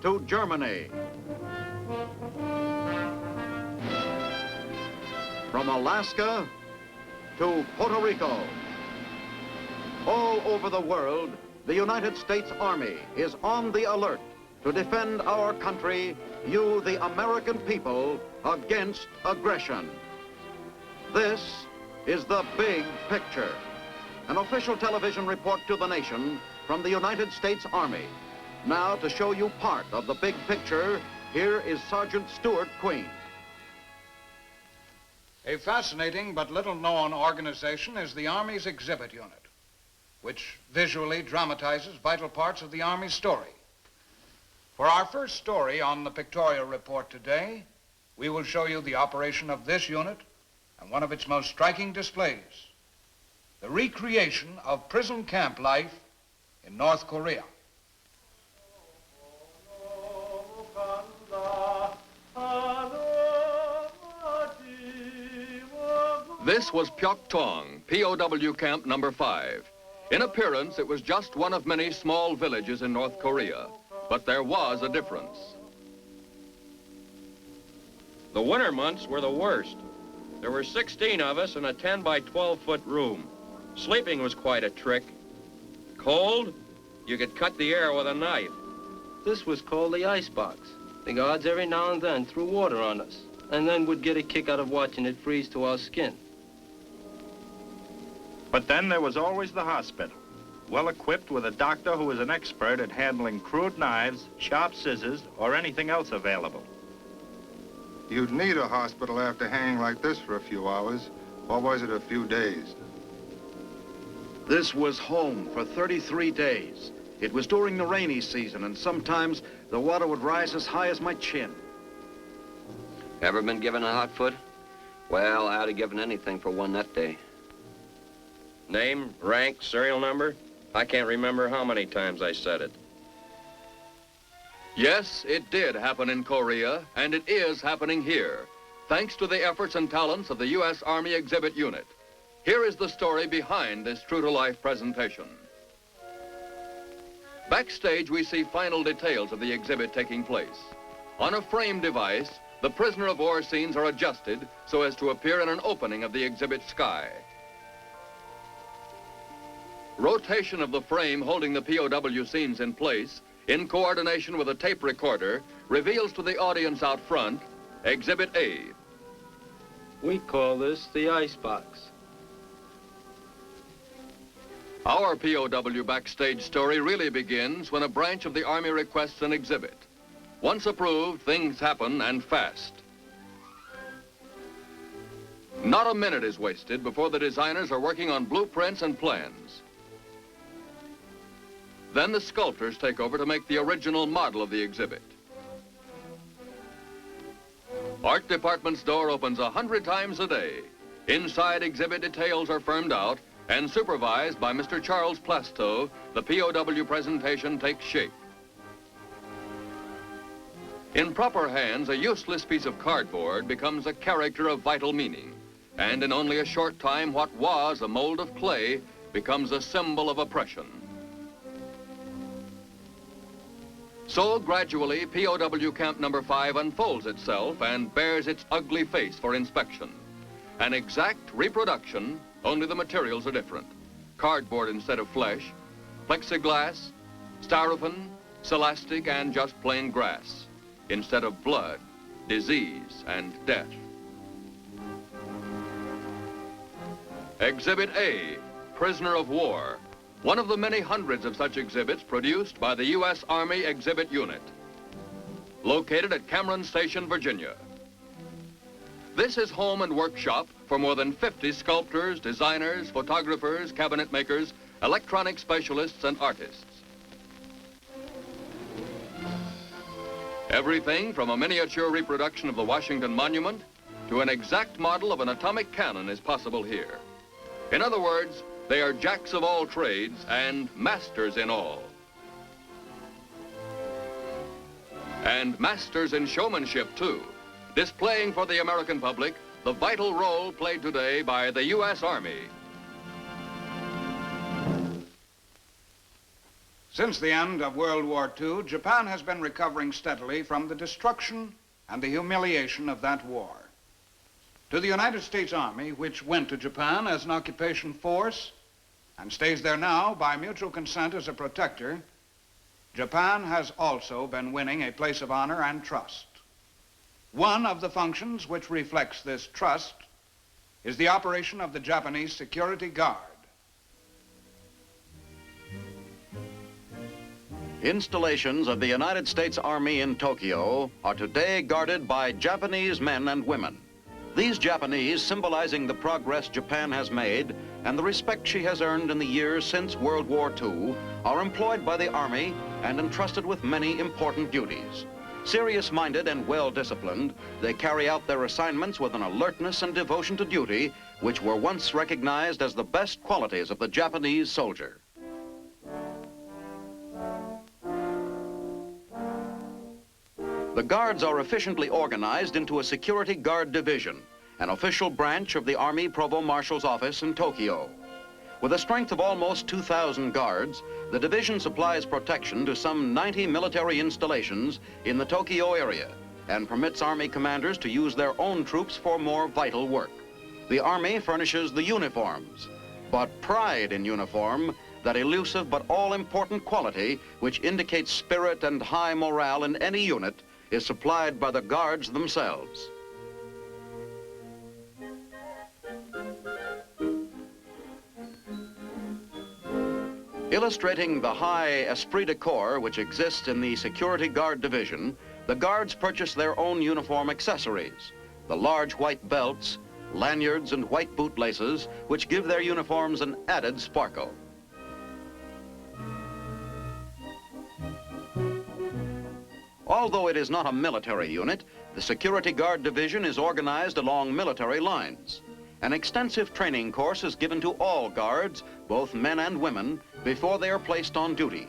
to Germany. From Alaska to Puerto Rico. All over the world, the United States Army is on the alert to defend our country, you, the American people, against aggression. This is the big picture. An official television report to the nation from the United States Army. Now, to show you part of the big picture, here is Sergeant Stuart Queen. A fascinating but little-known organization is the Army's Exhibit Unit, which visually dramatizes vital parts of the Army's story. For our first story on the Pictorial report today, we will show you the operation of this unit and one of its most striking displays, the recreation of prison camp life in North Korea. This was Pyeongtaung, POW Camp number 5. In appearance, it was just one of many small villages in North Korea, but there was a difference. The winter months were the worst. There were 16 of us in a 10 by 12-foot room. Sleeping was quite a trick. Cold, you could cut the air with a knife. This was called the icebox. The guards every now and then threw water on us, and then would get a kick out of watching it freeze to our skin. But then there was always the hospital, well equipped with a doctor who was an expert at handling crude knives, sharp scissors, or anything else available. You'd need a hospital after hanging like this for a few hours, or was it a few days? This was home for 33 days. It was during the rainy season, and sometimes the water would rise as high as my chin. Ever been given a hot foot? Well, I'd have given anything for one that day. Name, rank, serial number? I can't remember how many times I said it. Yes, it did happen in Korea, and it is happening here, thanks to the efforts and talents of the U.S. Army Exhibit Unit. Here is the story behind this true-to-life presentation. Backstage, we see final details of the exhibit taking place. On a frame device, the prisoner of war scenes are adjusted so as to appear in an opening of the exhibit sky. Rotation of the frame holding the POW scenes in place, in coordination with a tape recorder, reveals to the audience out front Exhibit A. We call this the icebox. Our POW backstage story really begins when a branch of the Army requests an exhibit. Once approved, things happen, and fast. Not a minute is wasted before the designers are working on blueprints and plans. Then the sculptors take over to make the original model of the exhibit. Art department's door opens 100 times a day. Inside, exhibit details are firmed out, and supervised by Mr. Charles Plastow, the POW presentation takes shape. In proper hands, a useless piece of cardboard becomes a character of vital meaning, and in only a short time, what was a mold of clay becomes a symbol of oppression. So gradually, POW Camp number 5 unfolds itself and bears its ugly face for inspection. An exact reproduction, only the materials are different. Cardboard instead of flesh, plexiglass, styrofoam, celastic, and just plain grass, instead of blood, disease, and death. Exhibit A, Prisoner of War. One of the many hundreds of such exhibits produced by the U.S. Army Exhibit Unit, located at Cameron Station, Virginia. This is home and workshop for more than 50 sculptors, designers, photographers, cabinet makers, electronic specialists, and artists. Everything from a miniature reproduction of the Washington Monument to an exact model of an atomic cannon is possible here. In other words, they are jacks of all trades and masters in all. And masters in showmanship, too, displaying for the American public the vital role played today by the U.S. Army. Since the end of World War II, Japan has been recovering steadily from the destruction and the humiliation of that war. To the United States Army, which went to Japan as an occupation force and stays there now by mutual consent as a protector, Japan has also been winning a place of honor and trust. One of the functions which reflects this trust is the operation of the Japanese Security Guard. Installations of the United States Army in Tokyo are today guarded by Japanese men and women. These Japanese, symbolizing the progress Japan has made and the respect she has earned in the years since World War II, are employed by the Army and entrusted with many important duties. Serious-minded and well-disciplined, they carry out their assignments with an alertness and devotion to duty which were once recognized as the best qualities of the Japanese soldier. The Guards are efficiently organized into a Security Guard Division, an official branch of the Army Provost Marshal's office in Tokyo. With a strength of almost 2,000 guards, the division supplies protection to some 90 military installations in the Tokyo area and permits Army commanders to use their own troops for more vital work. The Army furnishes the uniforms, but pride in uniform, that elusive but all-important quality which indicates spirit and high morale in any unit, is supplied by the Guards themselves. Illustrating the high esprit de corps which exists in the Security Guard Division, the Guards purchase their own uniform accessories, the large white belts, lanyards, and white bootlaces, which give their uniforms an added sparkle. Although it is not a military unit, the Security Guard Division is organized along military lines. An extensive training course is given to all guards, both men and women, before they are placed on duty.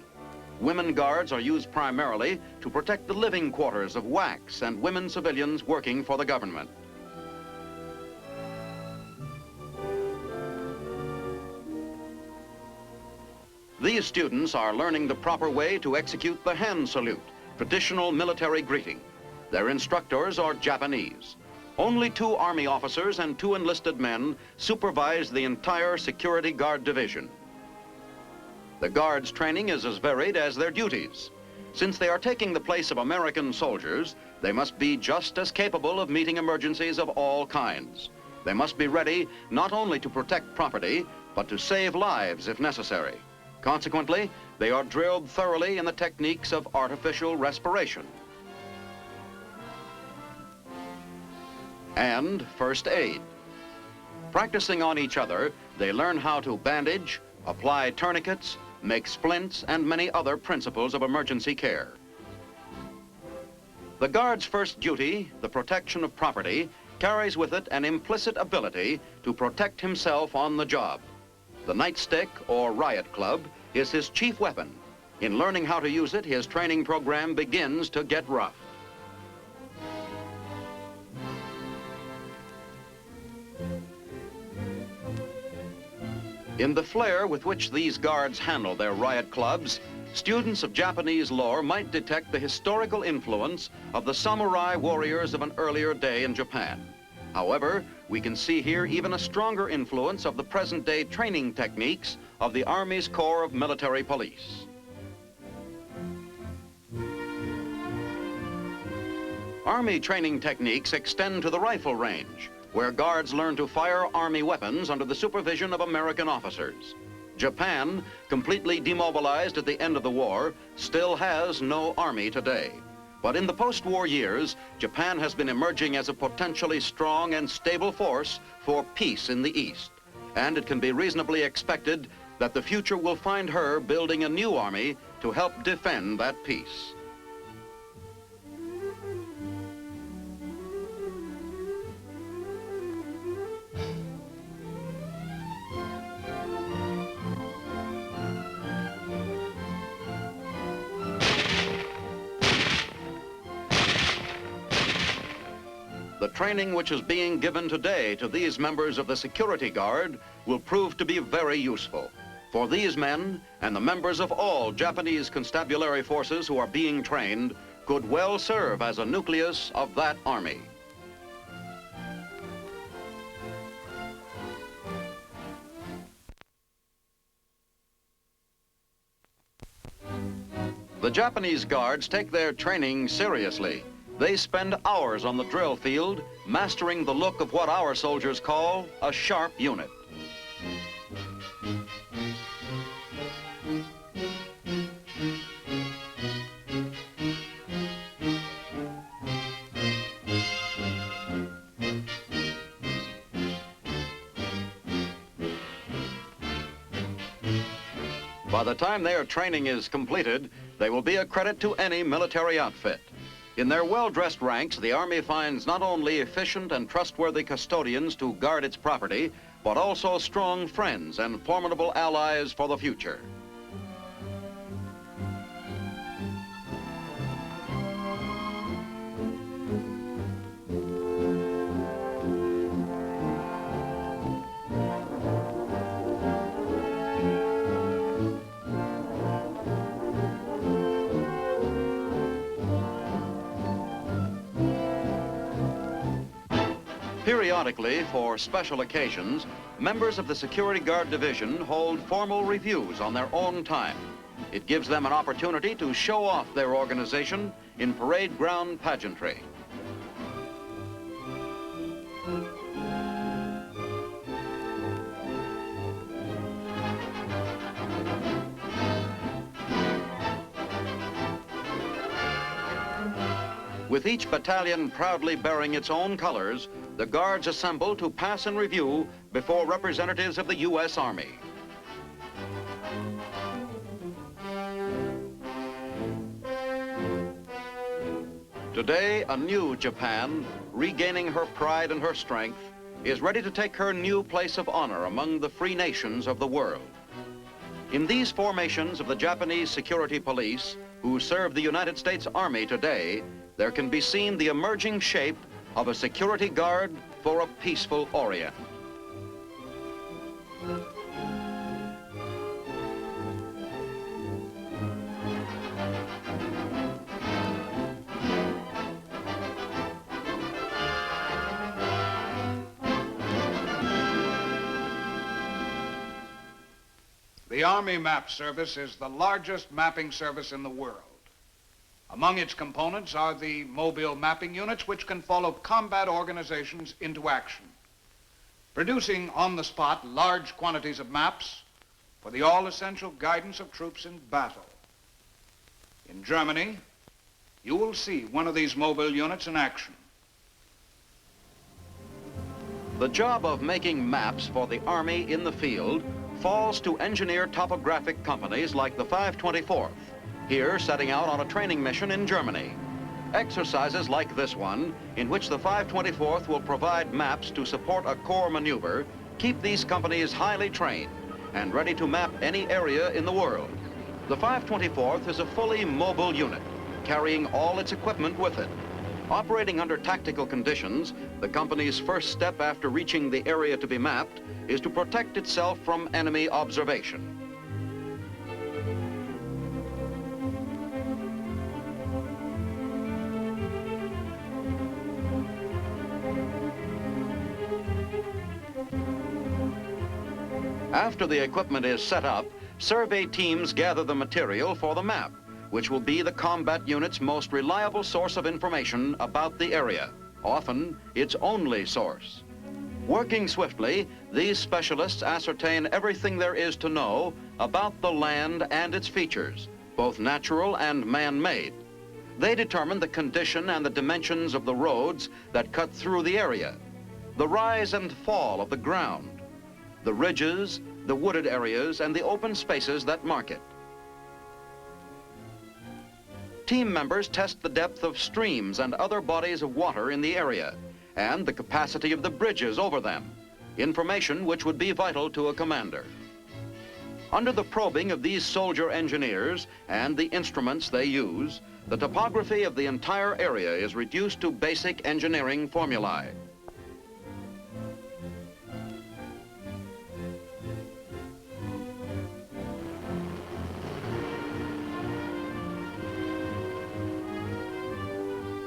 Women guards are used primarily to protect the living quarters of WACs and women civilians working for the government. These students are learning the proper way to execute the hand salute, traditional military greeting. Their instructors are Japanese. Only 2 Army officers and 2 enlisted men supervise the entire Security Guard Division. The Guards' training is as varied as their duties. Since they are taking the place of American soldiers, they must be just as capable of meeting emergencies of all kinds. They must be ready not only to protect property, but to save lives if necessary. Consequently, they are drilled thoroughly in the techniques of artificial respiration and first aid. Practicing on each other, they learn how to bandage, apply tourniquets, make splints, and many other principles of emergency care. The Guard's first duty, the protection of property, carries with it an implicit ability to protect himself on the job. The nightstick, or riot club, is his chief weapon. In learning how to use it, his training program begins to get rough. In the flair with which these guards handle their riot clubs, students of Japanese lore might detect the historical influence of the samurai warriors of an earlier day in Japan. However, we can see here even a stronger influence of the present-day training techniques of the Army's Corps of Military Police. Army training techniques extend to the rifle range, where guards learn to fire Army weapons under the supervision of American officers. Japan, completely demobilized at the end of the war, still has no Army today. But in the post-war years, Japan has been emerging as a potentially strong and stable force for peace in the East. And it can be reasonably expected that the future will find her building a new army to help defend that peace. The training which is being given today to these members of the Security Guard will prove to be very useful. For these men and the members of all Japanese constabulary forces who are being trained could well serve as a nucleus of that army. The Japanese guards take their training seriously. They spend hours on the drill field, mastering the look of what our soldiers call a sharp unit. By the time their training is completed, they will be a credit to any military outfit. In their well-dressed ranks, the Army finds not only efficient and trustworthy custodians to guard its property, but also strong friends and formidable allies for the future. Periodically, for special occasions, members of the Security Guard Division hold formal reviews on their own time. It gives them an opportunity to show off their organization in parade ground pageantry. With each battalion proudly bearing its own colors, the guards assemble to pass in review before representatives of the U.S. Army. Today, a new Japan, regaining her pride and her strength, is ready to take her new place of honor among the free nations of the world. In these formations of the Japanese security police, who serve the United States Army today, there can be seen the emerging shape of a security guard for a peaceful Orient. The Army Map Service is the largest mapping service in the world. Among its components are the mobile mapping units, which can follow combat organizations into action, producing on the spot large quantities of maps for the all-essential guidance of troops in battle. In Germany, you will see one of these mobile units in action. The job of making maps for the Army in the field falls to engineer topographic companies like the 524th, here setting out on a training mission in Germany. Exercises like this one, in which the 524th will provide maps to support a corps maneuver, keep these companies highly trained and ready to map any area in the world. The 524th is a fully mobile unit, carrying all its equipment with it. Operating under tactical conditions, the company's first step after reaching the area to be mapped is to protect itself from enemy observation. After the equipment is set up, survey teams gather the material for the map, which will be the combat unit's most reliable source of information about the area, often its only source. Working swiftly, these specialists ascertain everything there is to know about the land and its features, both natural and man-made. They determine the condition and the dimensions of the roads that cut through the area, the rise and fall of the ground, the ridges, the wooded areas, and the open spaces that mark it. Team members test the depth of streams and other bodies of water in the area, and the capacity of the bridges over them, information which would be vital to a commander. Under the probing of these soldier engineers and the instruments they use, the topography of the entire area is reduced to basic engineering formulae.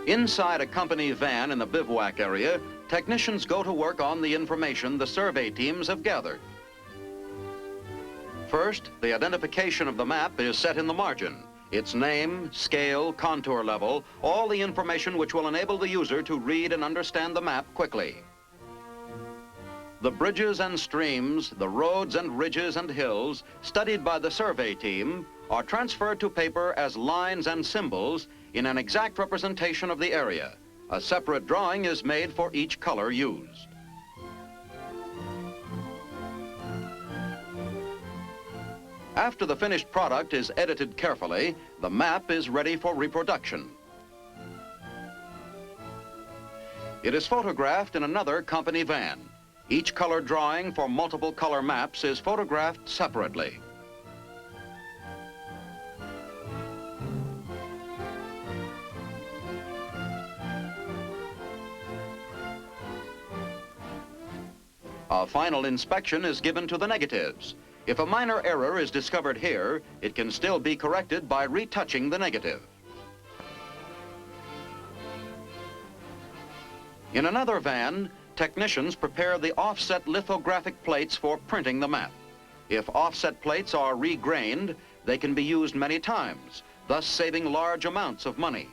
Inside a company van in the bivouac area, technicians go to work on the information the survey teams have gathered. First, the identification of the map is set in the margin. Its name, scale, contour level, all the information which will enable the user to read and understand the map quickly. The bridges and streams, the roads and ridges and hills studied by the survey team are transferred to paper as lines and symbols in an exact representation of the area. A separate drawing is made for each color used. After the finished product is edited carefully, the map is ready for reproduction. It is photographed in another company van. Each color drawing for multiple color maps is photographed separately. A final inspection is given to the negatives. If a minor error is discovered here, it can still be corrected by retouching the negative. In another van, technicians prepare the offset lithographic plates for printing the map. If offset plates are regrained, they can be used many times, thus saving large amounts of money.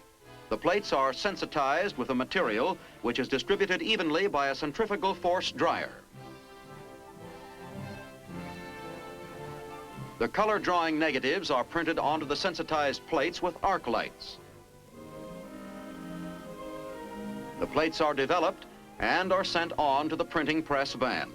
The plates are sensitized with a material which is distributed evenly by a centrifugal force dryer. The color drawing negatives are printed onto the sensitized plates with arc lights. The plates are developed and are sent on to the printing press van.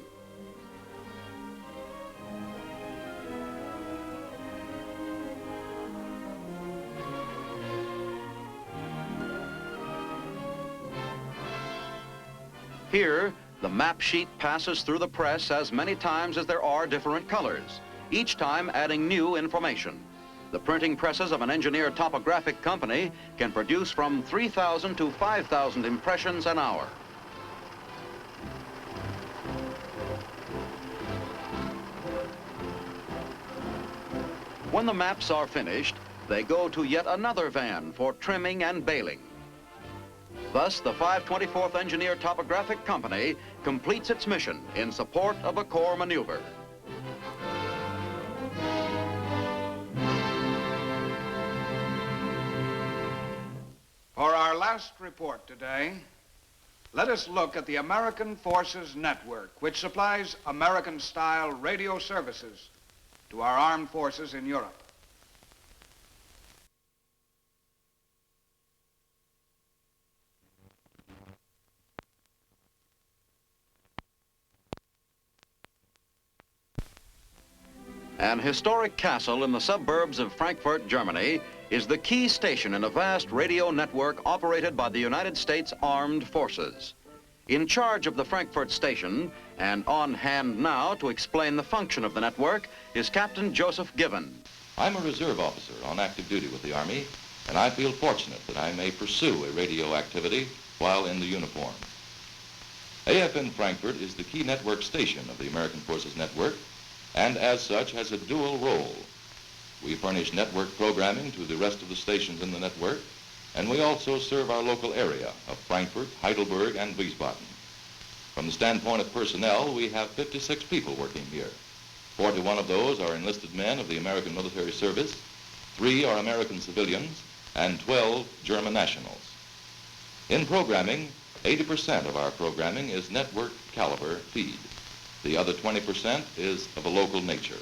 Here, the map sheet passes through the press as many times as there are different colors, each time adding new information. The printing presses of an engineered topographic company can produce from 3,000 to 5,000 impressions an hour. When the maps are finished, they go to yet another van for trimming and baling. Thus, the 524th Engineered Topographic Company completes its mission in support of a corps maneuver. For our last report today, let us look at the American Forces Network, which supplies American-style radio services to our armed forces in Europe. An historic castle in the suburbs of Frankfurt, Germany, is the key station in a vast radio network operated by the United States Armed Forces. In charge of the Frankfurt station, and on hand now to explain the function of the network, is Captain Joseph Given. I'm a reserve officer on active duty with the Army, and I feel fortunate that I may pursue a radio activity while in the uniform. AFN Frankfurt is the key network station of the American Forces Network, and as such has a dual role. We furnish network programming to the rest of the stations in the network, and we also serve our local area of Frankfurt, Heidelberg, and Wiesbaden. From the standpoint of personnel, we have 56 people working here. 41 of those are enlisted men of the American military service, 3 are American civilians, and 12 German nationals. In programming, 80% of our programming is network caliber feed. The other 20% is of a local nature.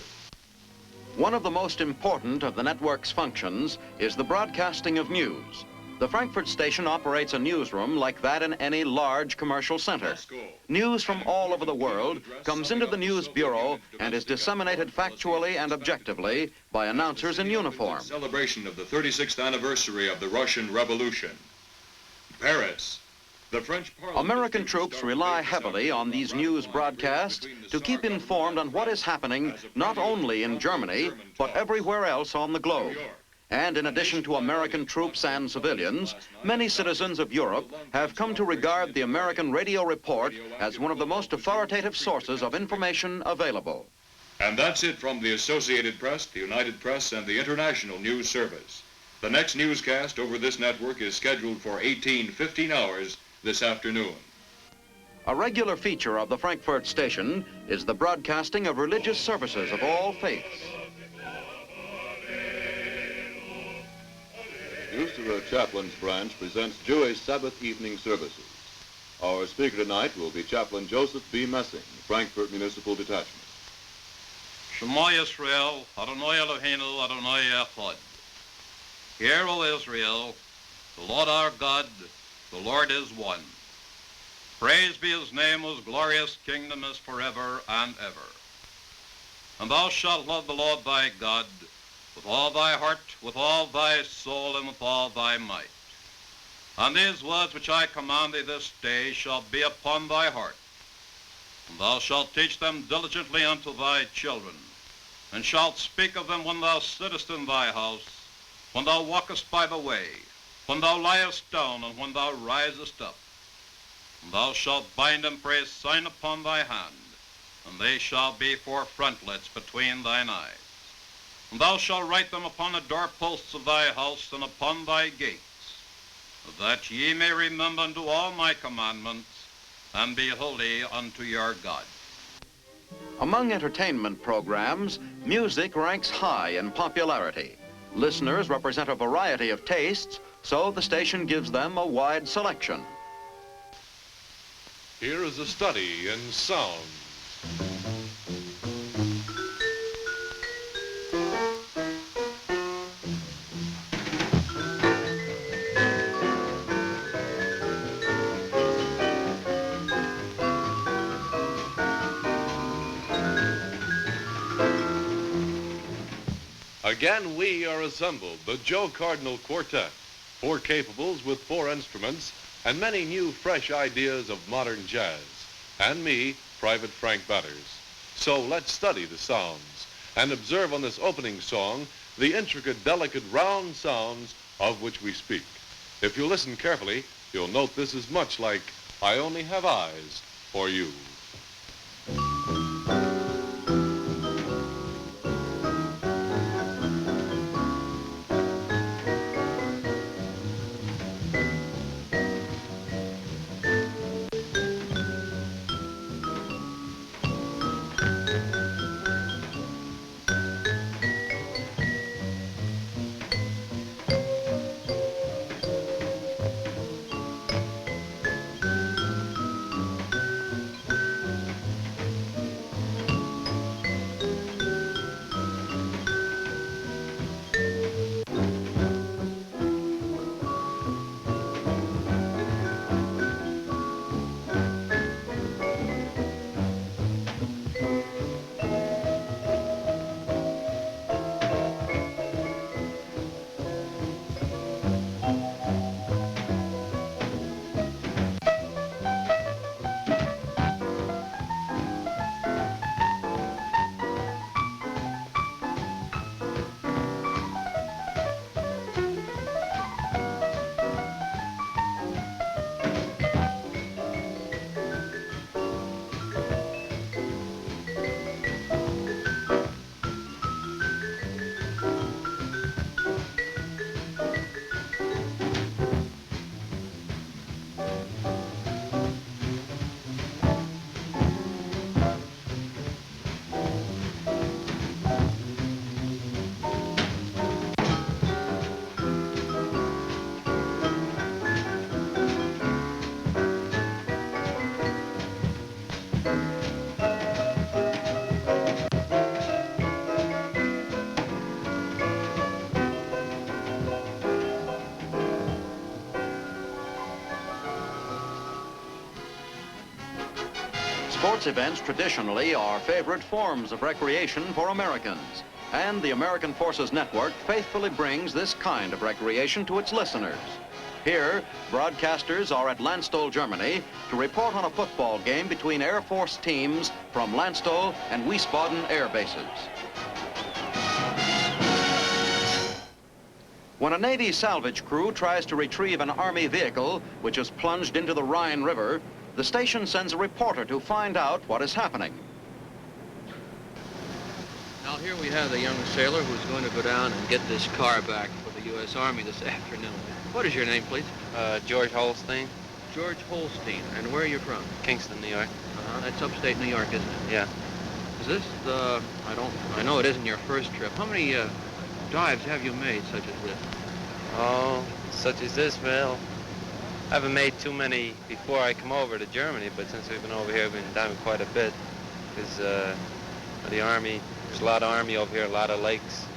One of the most important of the network's functions is the broadcasting of news. The Frankfurt station operates a newsroom like that in any large commercial center. News from all over the world comes into the news bureau and is disseminated factually and objectively by announcers in uniform. Celebration of the 36th anniversary of the Russian Revolution. Paris. The French Parliament. American troops rely heavily on these news broadcasts to keep informed on what is happening not only in Germany, but everywhere else on the globe. And in addition to American troops and civilians, many citizens of Europe have come to regard the American radio report as one of the most authoritative sources of information available. And that's it from the Associated Press, the United Press, and the International News Service. The next newscast over this network is scheduled for 15 hours this afternoon. A regular feature of the Frankfurt station is the broadcasting of religious services of all faiths. Ursula Chaplain's branch presents Jewish Sabbath evening services. Our speaker tonight will be Chaplain Joseph B. Messing, Frankfurt Municipal Detachment. Shema Yisrael, Adonai Eloheinu, Adonai Echad. Hear, O Israel, the Lord our God, the Lord is one. Praise be his name, whose glorious kingdom is forever and ever. And thou shalt love the Lord thy God with all thy heart, with all thy soul, and with all thy might. And these words which I command thee this day shall be upon thy heart. And thou shalt teach them diligently unto thy children, and shalt speak of them when thou sittest in thy house, when thou walkest by the way, when thou liest down, and when thou risest up. And thou shalt bind them for a sign upon thy hand, and they shall be for frontlets between thine eyes. And thou shalt write them upon the doorposts of thy house and upon thy gates, that ye may remember unto all my commandments, and be holy unto your God. Among entertainment programs, music ranks high in popularity. Listeners represent a variety of tastes, so the station gives them a wide selection. Here is a study in sound. Again, we are assembled, the Joe Cardinal Quartet, 4 capables with 4 instruments, and many new, fresh ideas of modern jazz, and me, Private Frank Butters. So let's study the sounds, and observe on this opening song the intricate, delicate, round sounds of which we speak. If you listen carefully, you'll note this is much like I Only Have Eyes for You. Sports events traditionally are favorite forms of recreation for Americans, and the American Forces Network faithfully brings this kind of recreation to its listeners. Here, broadcasters are at Landstuhl, Germany, to report on a football game between Air Force teams from Landstuhl and Wiesbaden air bases. When a Navy salvage crew tries to retrieve an Army vehicle which has plunged into the Rhine River, the station sends a reporter to find out what is happening. Now here we have the young sailor who's going to go down and get this car back for the U.S. Army this afternoon. What is your name, please? George Holstein, George Holstein. And where are you from? Kingston, New York. That's upstate New York, isn't it? Yeah. Is this the... I know it isn't your first trip. How many dives have you made, such as this? Oh, such as this, well, I haven't made too many before I come over to Germany, but since we've been over here, we've been diving quite a bit. Because the Army, there's a lot of Army over here, a lot of lakes.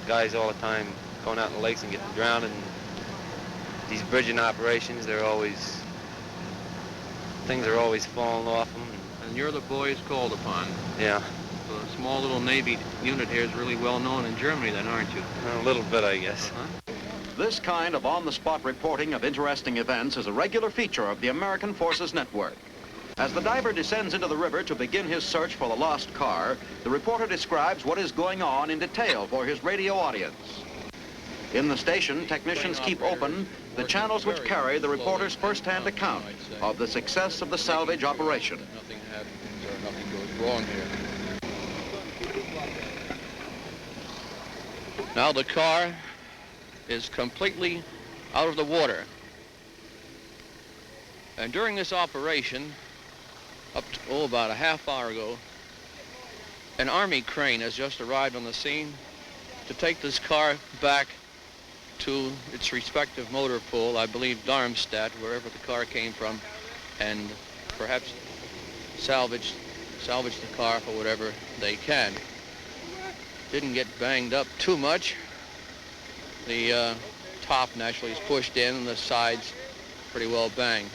Guys all the time going out in the lakes and getting drowned. And these bridging operations, things are always falling off them. And you're the boys called upon. Yeah. So a small little Navy unit here is really well known in Germany then, aren't you? A little bit, I guess. This kind of on-the-spot reporting of interesting events is a regular feature of the American Forces Network. As the diver descends into the river to begin his search for the lost car, the reporter describes what is going on in detail for his radio audience. In the station, technicians keep open the channels which carry the reporter's first-hand account of the success of the salvage operation. Nothing happens or nothing goes wrong here. Now the car is completely out of the water. And during this operation, up to about a half hour ago, an Army crane has just arrived on the scene to take this car back to its respective motor pool, I believe Darmstadt, wherever the car came from, and perhaps salvage the car for whatever they can. Didn't get banged up too much. The top naturally is pushed in and the sides pretty well banged.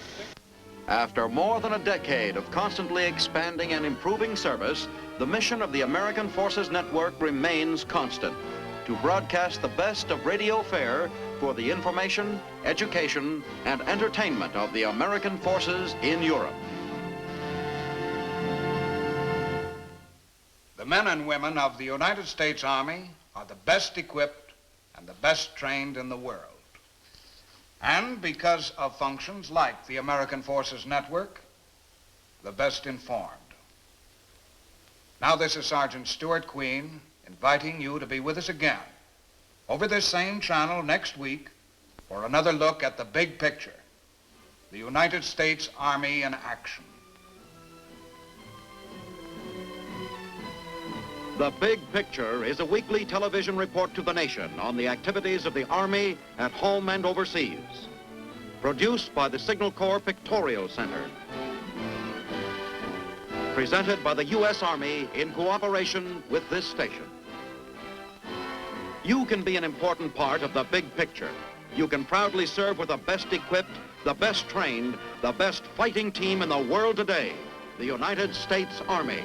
After more than a decade of constantly expanding and improving service, the mission of the American Forces Network remains constant: to broadcast the best of radio fare for the information, education, and entertainment of the American forces in Europe. The men and women of the United States Army are the best equipped and the best trained in the world. And because of functions like the American Forces Network, the best informed. Now this is Sergeant Stuart Queen inviting you to be with us again over this same channel next week for another look at the big picture, the United States Army in action. The Big Picture is a weekly television report to the nation on the activities of the Army at home and overseas. Produced by the Signal Corps Pictorial Center. Presented by the U.S. Army in cooperation with this station. You can be an important part of the big picture. You can proudly serve with the best equipped, the best trained, the best fighting team in the world today, the United States Army.